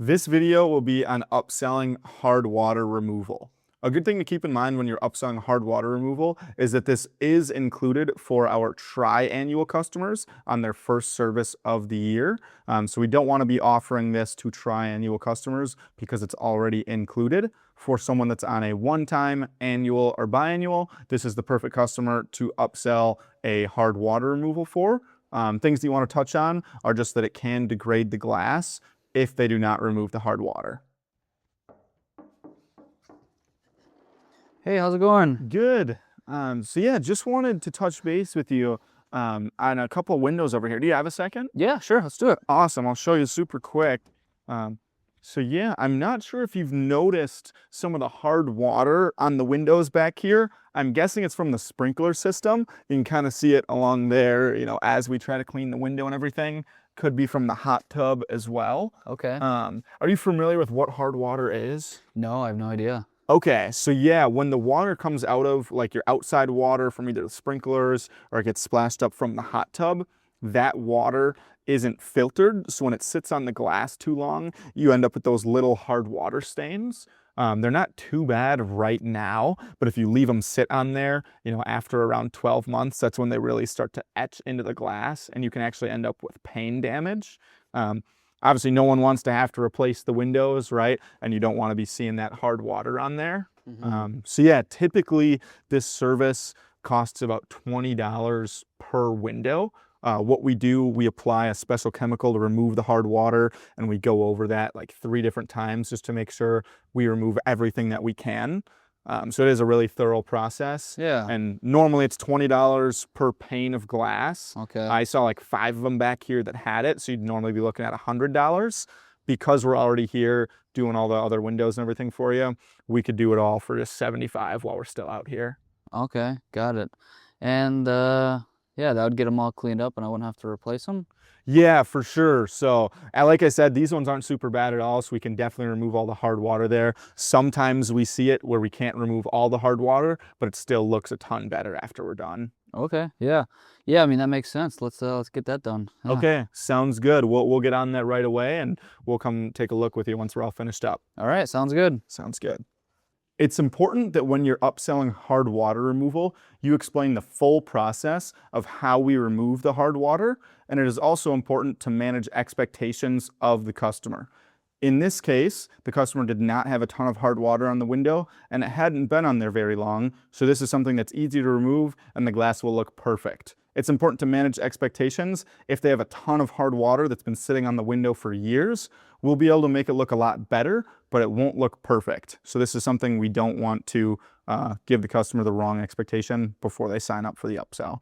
This video will be on upselling hard water removal. A good thing to keep in mind when you're upselling hard water removal is that this is included for our tri-annual customers on their first service of the year. So we don't want to be offering this to tri-annual customers because it's already included. For someone that's on a one-time, annual, or biannual, this is the perfect customer to upsell a hard water removal for. Things that you want to touch on are just that it can degrade the glass if they do not remove the hard water. Hey, how's it going? Good. So yeah, just wanted to touch base with you on a couple of windows over here. Do you have a second? Yeah, sure, let's do it. Awesome. I'll show you super quick. So yeah, I'm not sure if you've noticed some of the hard water on the windows back here. I'm guessing it's from the sprinkler system. You can kind of see it along there, as we try to clean the window and everything. Could be from the hot tub as well. Okay. Are you familiar with what hard water is? No, I have no idea. Okay, so yeah, when the water comes out of like your outside water from either the sprinklers or it gets splashed up from the hot tub, that water isn't filtered. So when it sits on the glass too long, you end up with those little hard water stains. They're not too bad right now, but if you leave them sit on there, after around 12 months, that's when they really start to etch into the glass and you can actually end up with pane damage. Obviously, no one wants to have to replace the windows, right? And you don't want to be seeing that hard water on there. So yeah, typically this service costs about $20 per window. What we do, we apply a special chemical to remove the hard water, and we go over that like 3 different times just to make sure we remove everything that we can. So it is a really thorough process. Yeah. And normally it's $20 per pane of glass. Okay. I saw like 5 of them back here that had it, so you'd normally be looking at $100. Because we're already here doing all the other windows and everything for you, we could do it all for just $75 while we're still out here. Okay, got it. And yeah, that would get them all cleaned up and I wouldn't have to replace them? Yeah, for sure. So like I said, these ones aren't super bad at all, so we can definitely remove all the hard water there. Sometimes we see it where we can't remove all the hard water, but it still looks a ton better after we're done. Okay, yeah. Yeah, I mean, that makes sense. Let's get that done. Yeah. Okay, sounds good. We'll get on that right away and we'll come take a look with you once we're all finished up. All right, sounds good. Sounds good. It's important that when you're upselling hard water removal, you explain the full process of how we remove the hard water, and it is also important to manage expectations of the customer. In this case, the customer did not have a ton of hard water on the window, and it hadn't been on there very long, so this is something that's easy to remove, and the glass will look perfect. It's important to manage expectations. If they have a ton of hard water that's been sitting on the window for years, we'll be able to make it look a lot better, but it won't look perfect. So this is something we don't want to give the customer the wrong expectation before they sign up for the upsell.